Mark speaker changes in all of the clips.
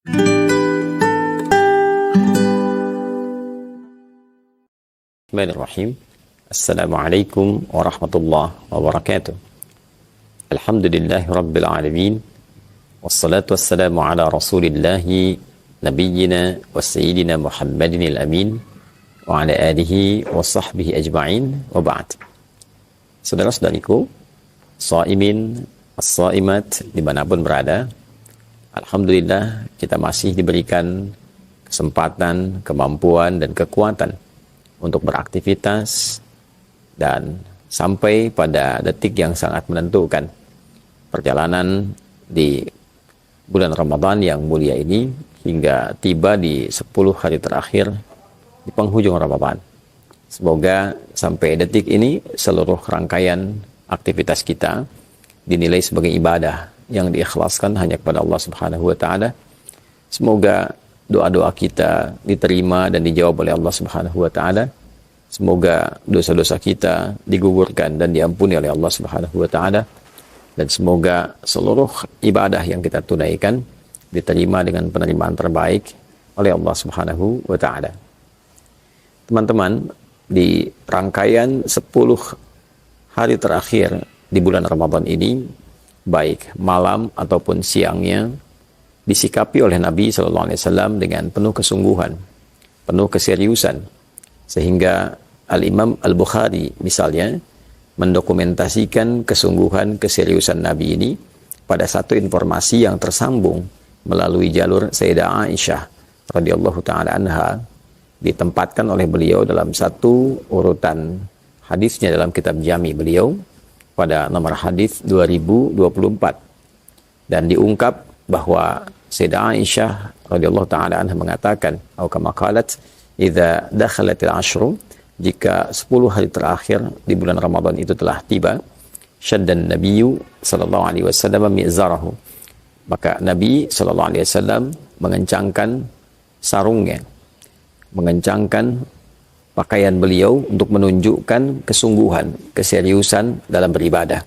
Speaker 1: Bismillahirrahmanirrahim. Assalamualaikum warahmatullahi wabarakatuh. Alhamdulillahi rabbil alamin. Wassalatu wassalamu ala rasulillahi nabiyyina wa sayyidina Muhammadin al-amin wa ala alihi wa sahbihi ajma'in wa ba'd. Saudara-saudariku, shaimin, as-shaimat dimanapun berada, alhamdulillah kita masih diberikan kesempatan, kemampuan dan kekuatan untuk beraktivitas dan sampai pada detik yang sangat menentukan perjalanan di bulan Ramadan yang mulia ini hingga tiba di 10 hari terakhir di penghujung Ramadan. Semoga sampai detik ini seluruh rangkaian aktivitas kita dinilai sebagai ibadah yang diikhlaskan hanya kepada Allah Subhanahu wa taala. Semoga doa-doa kita diterima dan dijawab oleh Allah Subhanahu wa taala. Semoga dosa-dosa kita digugurkan dan diampuni oleh Allah Subhanahu wa taala, dan semoga seluruh ibadah yang kita tunaikan diterima dengan penerimaan terbaik oleh Allah Subhanahu wa taala. Teman-teman, di rangkaian 10 hari terakhir di bulan Ramadan ini, baik malam ataupun siangnya, disikapi oleh Nabi SAW dengan penuh kesungguhan, penuh keseriusan, sehingga Al-Imam Al-Bukhari misalnya mendokumentasikan kesungguhan keseriusan Nabi ini pada satu informasi yang tersambung melalui jalur Sayyidah Aisyah radhiyallahu taala anha, ditempatkan oleh beliau dalam satu urutan hadisnya dalam kitab Jami beliau pada nomor hadis 2024, dan diungkap bahwa Sayyidah Aisyah radhiyallahu taala anha mengatakan, atau kama qalat, idza dakhalatil ashru, jika 10 hari terakhir di bulan Ramadan itu telah tiba, syaddan nabiyyu sallallahu alaihi wasallam mi'zarahu, maka Nabi sallallahu alaihi wasallam mengencangkan sarungnya, mengencangkan pakaian beliau untuk menunjukkan kesungguhan, keseriusan dalam beribadah,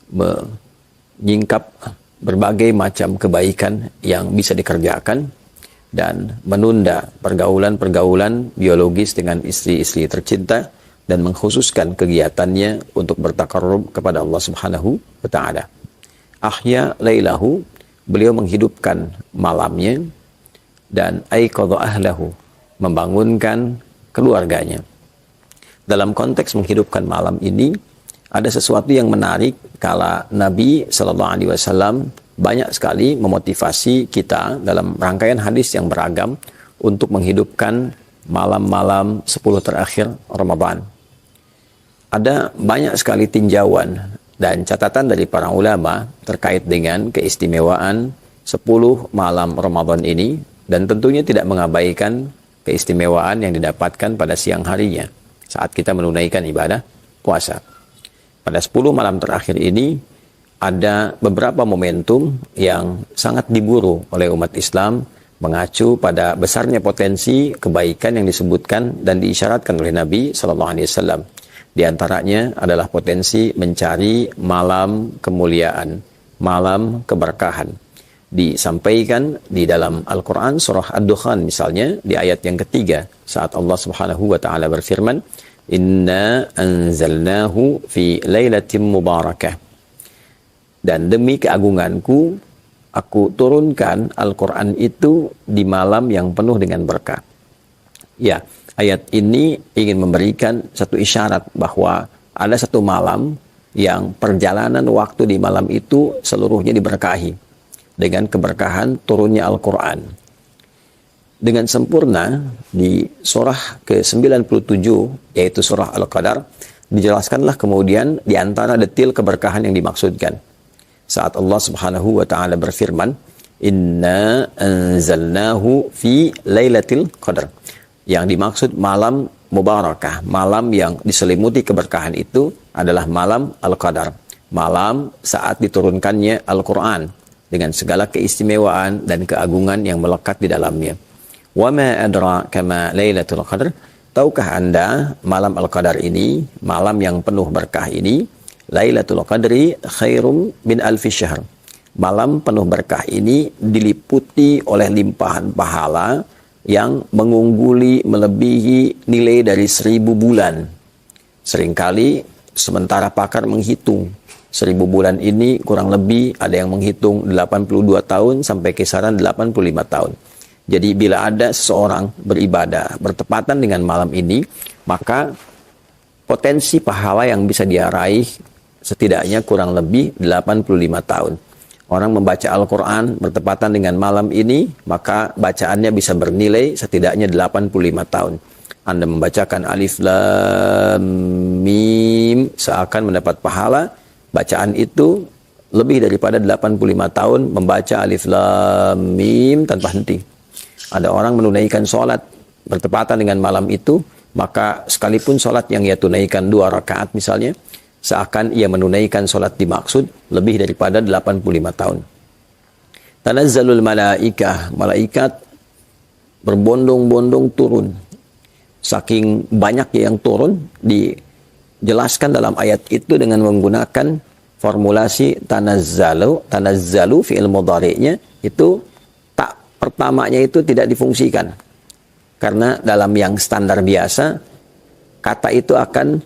Speaker 1: menyingkap berbagai macam kebaikan yang bisa dikerjakan, dan menunda pergaulan-pergaulan biologis dengan istri-istri tercinta, dan mengkhususkan kegiatannya untuk bertakarrub kepada Allah Subhanahu wa taala. Ahya lailahu, beliau menghidupkan malamnya, dan aiqadha ahlahu, membangunkan keluarganya. Dalam konteks menghidupkan malam ini, ada sesuatu yang menarik kala Nabi Sallallahu Alaihi Wasallam banyak sekali memotivasi kita dalam rangkaian hadis yang beragam untuk menghidupkan malam-malam 10 terakhir Ramadan. Ada banyak sekali tinjauan dan catatan dari para ulama terkait dengan keistimewaan 10 malam Ramadan ini, dan tentunya tidak mengabaikan keistimewaan yang didapatkan pada siang harinya saat kita menunaikan ibadah puasa. Pada 10 malam terakhir ini ada beberapa momentum yang sangat diburu oleh umat Islam, mengacu pada besarnya potensi kebaikan yang disebutkan dan diisyaratkan oleh Nabi Sallallahu Alaihi Wasallam. Di antaranya adalah potensi mencari malam kemuliaan, malam keberkahan. Disampaikan di dalam Al-Quran surah Ad-Dukhan misalnya di ayat yang ketiga, saat Allah Subhanahu wa taala berfirman, "Inna anzalnahu fi lailatin mubarakah." Dan demi keagunganku, aku turunkan Al-Quran itu di malam yang penuh dengan berkah. Ya, ayat ini ingin memberikan satu isyarat bahwa ada satu malam yang perjalanan waktu di malam itu seluruhnya diberkahi dengan keberkahan turunnya Al-Quran. Dengan sempurna di surah ke-97, yaitu surah Al-Qadar, dijelaskanlah kemudian di antara detil keberkahan yang dimaksudkan. Saat Allah Subhanahu wa taala berfirman, "Inna anzalnahu fi lailatul qadar." Yang dimaksud malam mubarakah, malam yang diselimuti keberkahan itu adalah malam Al-Qadar, malam saat diturunkannya Al-Quran dengan segala keistimewaan dan keagungan yang melekat di dalamnya. Wa ma adraka ma lailatul qadar? Tahukah Anda malam Al-Qadar ini, malam yang penuh berkah ini, Lailatul Qadri khairum min alfi syahr. Malam penuh berkah ini diliputi oleh limpahan pahala yang mengungguli, melebihi nilai dari 1000 bulan. Seringkali sementara pakar menghitung 1000 bulan ini kurang lebih ada yang menghitung 82 tahun sampai kisaran 85 tahun. Jadi bila ada seseorang beribadah bertepatan dengan malam ini, maka potensi pahala yang bisa dia raih setidaknya kurang lebih 85 tahun. Orang membaca Al-Quran bertepatan dengan malam ini, maka bacaannya bisa bernilai setidaknya 85 tahun. Anda membacakan Alif Lam Mim seakan mendapat pahala. Bacaan itu lebih daripada 85 tahun membaca Alif Lam Mim tanpa henti. Ada orang menunaikan sholat bertepatan dengan malam itu, maka sekalipun sholat yang ia tunaikan 2 rakaat misalnya, seakan ia menunaikan sholat dimaksud lebih daripada 85 tahun. Tanazzalul malaikah, malaikat berbondong-bondong turun. Saking banyak yang turun, dijelaskan dalam ayat itu dengan menggunakan formulasi tanazzalu fi'il mudhari'nya itu tak pertamanya itu tidak difungsikan. Karena dalam yang standar biasa, kata itu akan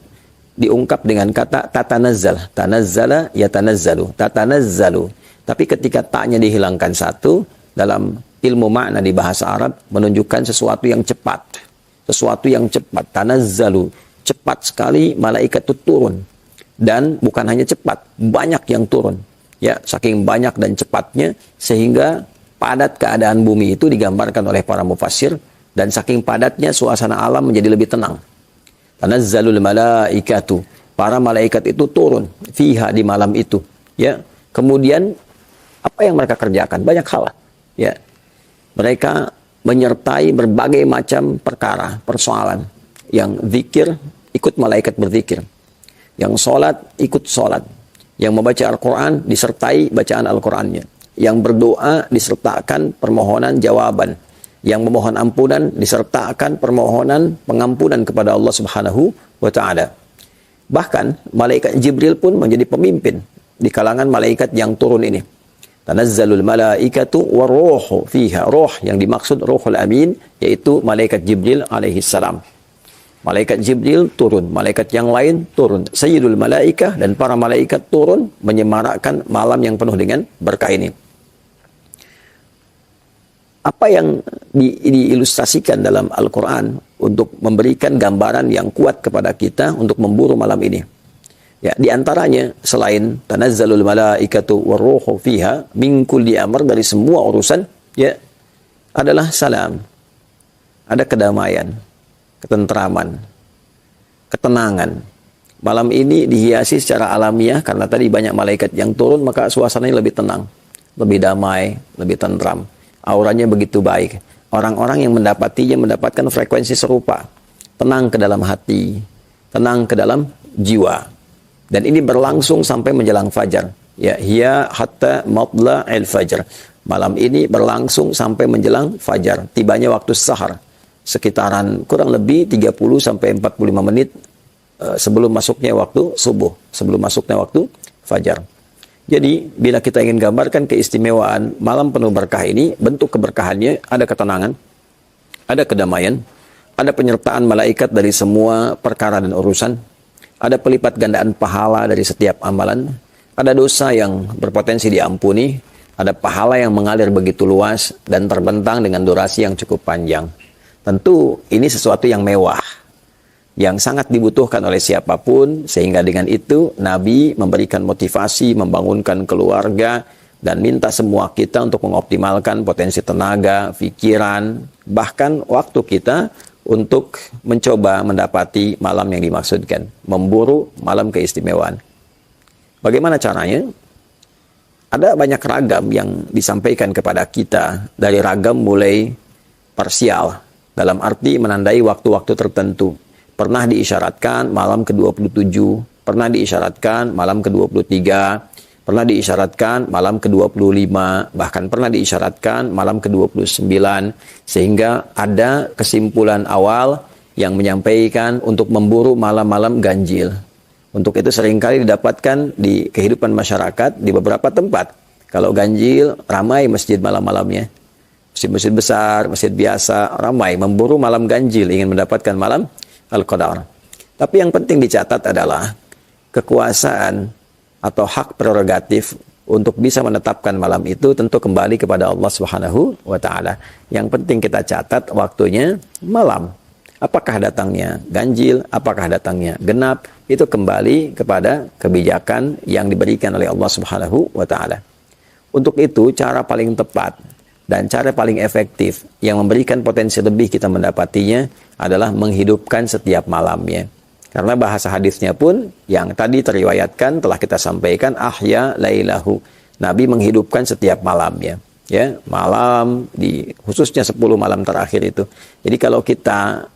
Speaker 1: diungkap dengan kata tatanazzal. Tanazzala yatanazzalu. Tatanazzalu. Tapi ketika taknya dihilangkan satu, dalam ilmu makna di bahasa Arab menunjukkan sesuatu yang cepat. Sesuatu yang cepat. Tanazzalu. Cepat sekali malaikat itu turun. Dan bukan hanya cepat, banyak yang turun. Ya, saking banyak dan cepatnya sehingga padat keadaan bumi itu digambarkan oleh para mufassir, dan saking padatnya suasana alam menjadi lebih tenang. Tanazzalul malaikatu, para malaikat itu turun fiha di malam itu, ya. Kemudian apa yang mereka kerjakan? Banyak hal, ya. Mereka menyertai berbagai macam perkara, persoalan. Yang zikir ikut malaikat berzikir, yang sholat ikut sholat, yang membaca Al-Quran disertai bacaan Al-Qurannya, yang berdoa disertakan permohonan jawaban, yang memohon ampunan disertakan permohonan pengampunan kepada Allah Subhanahu wa taala. Bahkan malaikat Jibril pun menjadi pemimpin di kalangan malaikat yang turun ini. Tanazzalul malaikatu waruhu fiha. Ruh yang dimaksud Ruhul Amin, yaitu malaikat Jibril alaihi salam. Malaikat Jibril turun, malaikat yang lain turun. Sayyidul malaikah, dan para malaikat turun menyemarakkan malam yang penuh dengan berkah ini. Apa yang diilustrasikan dalam Al-Quran untuk memberikan gambaran yang kuat kepada kita untuk memburu malam ini? Ya, di antaranya selain tanazzalul malaikatu warruhu fiha min kulli amr, dari semua urusan, ya, adalah salam. Ada kedamaian, ketentraman, ketenangan. Malam ini dihiasi secara alamiah karena tadi banyak malaikat yang turun, maka suasananya lebih tenang, lebih damai, lebih tentram. Auranya begitu baik. Orang-orang yang mendapatinya mendapatkan frekuensi serupa. Tenang ke dalam hati, tenang ke dalam jiwa. Dan ini berlangsung sampai menjelang fajar. Ya, hiya hatta matla'il fajr. Malam ini berlangsung sampai menjelang fajar. Tibanya waktu sahar. Sekitaran kurang lebih 30 sampai 45 menit sebelum masuknya waktu subuh, sebelum masuknya waktu fajar. Jadi, bila kita ingin gambarkan keistimewaan malam penuh berkah ini, bentuk keberkahannya ada ketenangan, ada kedamaian, ada penyertaan malaikat dari semua perkara dan urusan, ada pelipat gandaan pahala dari setiap amalan, ada dosa yang berpotensi diampuni, ada pahala yang mengalir begitu luas dan terbentang dengan durasi yang cukup panjang. Tentu ini sesuatu yang mewah, yang sangat dibutuhkan oleh siapapun, sehingga dengan itu Nabi memberikan motivasi, membangunkan keluarga, dan minta semua kita untuk mengoptimalkan potensi tenaga, pikiran, bahkan waktu kita untuk mencoba mendapati malam yang dimaksudkan, memburu malam keistimewaan. Bagaimana caranya? Ada banyak ragam yang disampaikan kepada kita, dari ragam mulai parsial, dalam arti menandai waktu-waktu tertentu. Pernah diisyaratkan malam ke-27, pernah diisyaratkan malam ke-23, pernah diisyaratkan malam ke-25, bahkan pernah diisyaratkan malam ke-29, sehingga ada kesimpulan awal yang menyampaikan untuk memburu malam-malam ganjil. Untuk itu seringkali didapatkan di kehidupan masyarakat di beberapa tempat. Kalau ganjil, ramai masjid malam-malamnya. Masjid-masjid besar, masjid biasa, ramai memburu malam ganjil, ingin mendapatkan malam Al-Qadar. Tapi yang penting dicatat adalah kekuasaan atau hak prerogatif untuk bisa menetapkan malam itu tentu kembali kepada Allah Subhanahu wa taala. Yang penting kita catat waktunya malam. Apakah datangnya ganjil, apakah datangnya genap, itu kembali kepada kebijakan yang diberikan oleh Allah Subhanahu wa taala. Untuk itu, cara paling tepat dan cara paling efektif yang memberikan potensi lebih kita mendapatinya adalah menghidupkan setiap malamnya. Karena bahasa hadisnya pun yang tadi teriwayatkan telah kita sampaikan, ahya lailahu. Nabi menghidupkan setiap malamnya. Ya, malam khususnya 10 malam terakhir itu. Jadi kalau kita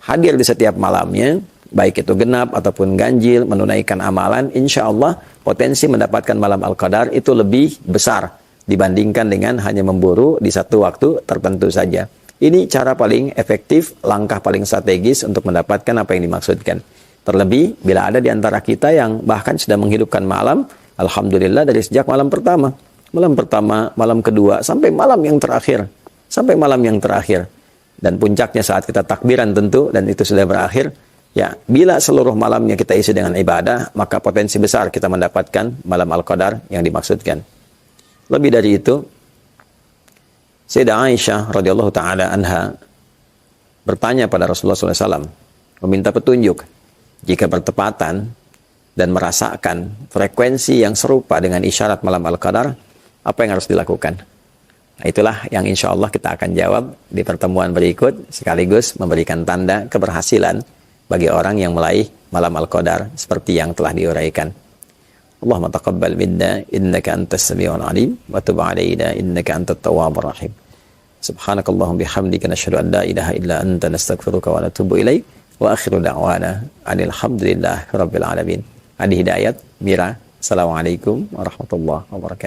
Speaker 1: hadir di setiap malamnya, baik itu genap ataupun ganjil, menunaikan amalan, insya Allah potensi mendapatkan malam Al-Qadar itu lebih besar dibandingkan dengan hanya memburu di satu waktu tertentu saja. Ini cara paling efektif, langkah paling strategis untuk mendapatkan apa yang dimaksudkan. Terlebih bila ada di antara kita yang bahkan sudah menghidupkan malam, alhamdulillah dari sejak malam pertama, malam kedua, sampai malam yang terakhir. Dan puncaknya saat kita takbiran tentu, dan itu sudah berakhir. Ya, bila seluruh malamnya kita isi dengan ibadah, maka potensi besar kita mendapatkan malam Al-Qadar yang dimaksudkan. Lebih dari itu, Sayyidah Aisyah radhiyallahu taala anha bertanya pada Rasulullah SAW, meminta petunjuk jika bertepatan dan merasakan frekuensi yang serupa dengan isyarat malam Al-Qadar, apa yang harus dilakukan? Nah, itulah yang insya Allah kita akan jawab di pertemuan berikut, sekaligus memberikan tanda keberhasilan bagi orang yang meraih malam Al-Qadar seperti yang telah diuraikan. Allahumma taqabbal minna innaka antas samiul alim wa tub alaina innaka antat tawwabur rahim. Subhanakallahumma bihamdika nasyhadu an la ilaha illa anta nastaghfiruka wa natubu ilaik wa akhiru da'wana alhamdulillahi rabbil alamin. Adi Hidayat, Mira. Assalamualaikum warahmatullahi wabarakatuh.